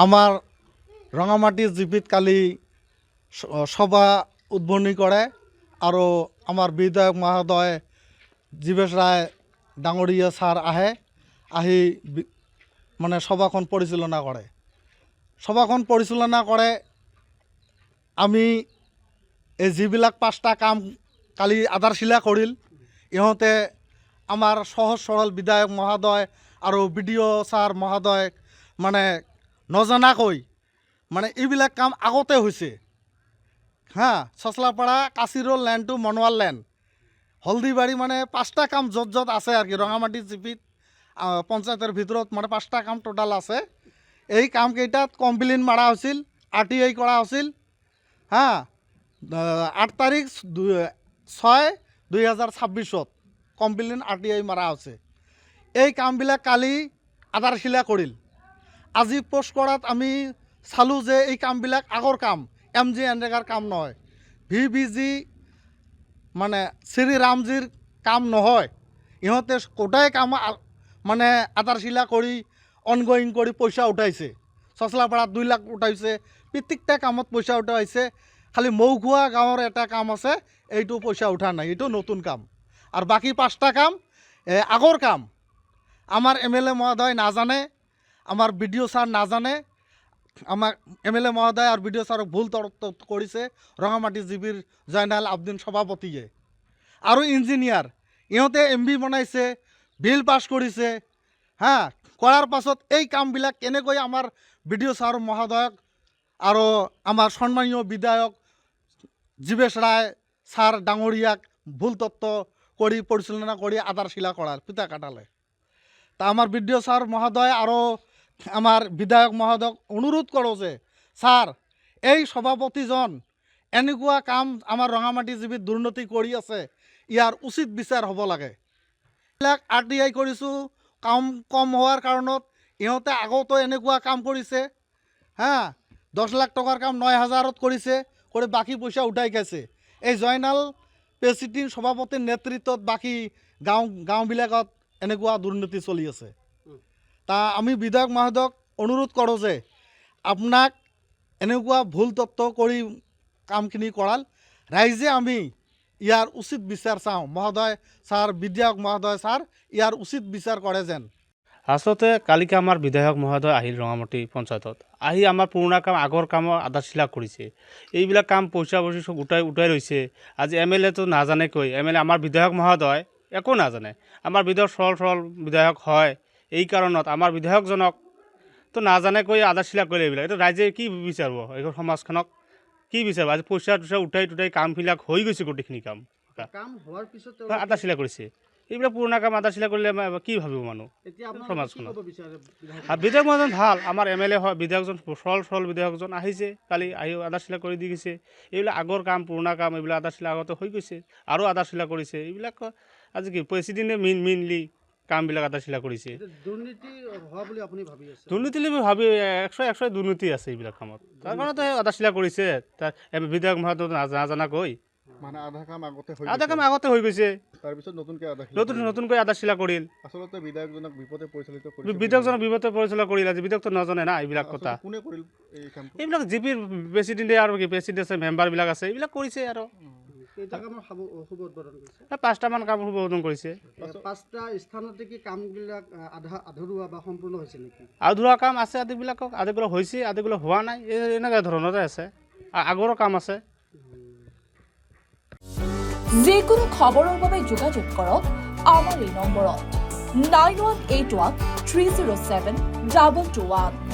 আমাৰ ৰঙামাটি জিপিত কালি সভা উদ্বোধনী কৰে আৰু আমাৰ বিধায়ক মহোদয় জীবেশ ৰায় ডাঙৰীয়া ছাৰ আহি মানে সভাখন পৰিচালনা কৰে। সভাখন পৰিচালনা কৰে আমি এই যিবিলাক 5টা কাম কালি আধাৰশিলা কৰিল, ইহঁতে আমাৰ সহজ সৰল বিধায়ক মহোদয় আৰু BDO ছাৰ মহোদয় মানে নজনাকৈ মানে এইবিলাক কাম আগতে হৈছে। চচলাপাৰা কাচিৰৰ লেণ্ডটো মনোৱাৰ লেণ্ড, হলদিবাৰী মানে 5টা কাম য'ত য'ত আছে আৰু কি ৰঙামাটি জিপিত পঞ্চায়তৰ ভিতৰত মানে 5টা কাম টোটাল আছে। এই কামকেইটাত কমপ্লেইন মাৰা হৈছিল, RTI কৰা হৈছিল। 8 তাৰিখ 6/2026 কমপ্লেইন RTI মাৰা হৈছে। এই কামবিলাক কালি আধাৰশিলা কৰিল। আজি পোষ্ট কৰাত আমি চালোঁ যে এই কামবিলাক আগৰ কাম, MG এনৰেগাৰ কাম নহয়, VBG মানে শ্ৰী ৰামজীৰ কাম নহয়। ইহঁতে গোটাই কাম মানে আধাৰশিলা কৰি অনগয়িং কৰি পইচা উঠাইছে। চচলাপাৰাত 2 লাখ উঠাইছে, প্ৰত্যেকটা কামত পইচা উঠাইছে। খালি মৌখোৱা গাঁৱৰ এটা কাম আছে, এইটো পইচা উঠা নাই, এইটো নতুন কাম। আৰু বাকী 5টা কাম আগৰ কাম। আমাৰ MLA মহোদয় নাজানে, আমাৰ BDO ছাৰ নাজানে। আমাৰ MLA মহোদয় আৰু BDO ছাৰক ভুল তথ্য কৰিছে ৰঙামাটি জিপিৰ জয়নাল আব্দিন সভাপতিয়ে আৰু ইঞ্জিনিয়াৰ। ইহঁতে MB বনাইছে, বিল পাছ কৰিছে। কৰাৰ পাছত এই কামবিলাক কেনেকৈ আমাৰ BDO ছাৰ মহোদয়ক আৰু আমাৰ সন্মানীয় বিধায়ক জীবেশ ৰায় ছাৰ ডাঙৰীয়াক ভুল তথ্য কৰি পৰিচালনা কৰি আধাৰশিলা কৰাৰ পিতা কাটালে। তা আমাৰ BDO ছাৰ মহোদয় আৰু আমাৰ বিধায়ক মহোদয়ক অনুৰোধ কৰোঁ যে ছাৰ, এই সভাপতিজন এনেকুৱা কাম আমাৰ ৰঙামাটি জিপিত দুৰ্নীতি কৰি আছে, ইয়াৰ উচিত বিচাৰ হ'ব লাগে। এইবিলাক RTI কৰিছোঁ, কাম কম হোৱাৰ কাৰণত ইহঁতে আগতো এনেকুৱা কাম কৰিছে। 10 লাখ টকাৰ কাম 9,000ত কৰিছে, কৰি বাকী পইচা উঠাই খাইছে। এই জয়নাল প্ৰেচিডেণ্ট সভাপতিৰ নেতৃত্বত বাকী গাঁওবিলাকত এনেকুৱা দুৰ্নীতি চলি আছে। তা আমি বিধায়ক মহোদয়ক অনুৰোধ কৰোঁ যে আপোনাক এনেকুৱা ভুল তথ্য কৰি কামখিনি কৰাল, ৰাইজে আমি ইয়াৰ উচিত বিচাৰ চাওঁ। মহোদয় ছাৰ, বিধায়ক মহোদয় ছাৰ, ইয়াৰ উচিত বিচাৰ কৰে যেন। আচলতে কালিকে আমাৰ বিধায়ক মহোদয় আহিল ৰঙামাটি পঞ্চায়তত, আহি আমাৰ পুৰণা কাম আগৰ কামৰ আধাৰশিলা কৰিছে। এইবিলাক কাম পইচা চব উঠাই লৈছে। আজি MLAটো নাজানে কৈ, MLA আমাৰ বিধায়ক মহোদয় একো নাজানে। আমাৰ বিধায়ক সৰল বিধায়ক হয়, এই কাৰণত আমাৰ বিধায়কজনক তো নাজানে কৈ আধাৰশিলা কৰিলে। এইবিলাক এইটো ৰাইজে কি বিচাৰিব, এইখন সমাজখনক কি বিচাৰিব? আজি পইচা উঠাই কামবিলাক হৈ গৈছে, গোটেইখিনি কাম হোৱাৰ পিছত আধাৰশিলা কৰিছে। এইবিলাক পুৰণা কাম আধাৰশিলা কৰিলে কি ভাবিব মানুহ সমাজখনত? বিধায়ক মহোদয় ভাল, আমাৰ MLA হয়, বিধায়কজন সৰল বিধায়কজন আহিছে, কালি আহি আধাৰশিলা কৰি দি গৈছে। এইবিলাক আগৰ কাম, পুৰণা কাম, এইবিলাক আধাৰশিলা আগতে হৈ গৈছে, আৰু আধাৰশিলা কৰিছে। এইবিলাক আজি কি প্ৰেচিডেণ্টে মেইনলি কামবিলাক আধাৰশিলা কৰিছে। দুৰ্নীতি হোৱা বুলি আপুনি ভাবি আছে? দুৰ্নীতি ভাবি 100% দুৰ্নীতি আছে এইবিলাক কামত, তাৰ কাৰণতে আধাৰশিলা কৰিছে। তাৰ বিধায়ক মহোদয় নাজানাকৈ মানে আধা কাম আগতে হৈ গৈছে, তাৰপিছত নতুনকৈ আধাৰশিলা কৰিল। আচলতে বিধায়কজনক বিপদে পৰিচালিত কৰিল। আজি বিধায়কটো নাজানে না এইবিলাক কথা। কোনে কৰিল এই কামটো? এইবিলাক জিপিৰ প্ৰেচিডেণ্টে আৰু কি প্ৰেচিডেণ্ট আছে, মেম্বাৰবিলাক আছে, এইবিলাক কৰিছে। আৰু 5টামান কাম শুভ উদ্বোধন কৰিছে। 5টা স্থানতে কি কামবিলাক আধৰুৱা বা সম্পূৰ্ণ হৈছে নেকি? আধৰুৱা কাম আছে, আদিবিলাক হৈছে, আদিবিলাক হোৱা নাই, এনেকুৱা ধৰণতে আছে। আগৰো কাম আছে। যিকোনো খবৰৰ বাবে যোগাযোগ কৰক আমাৰ এই নম্বৰত 9181 307 221।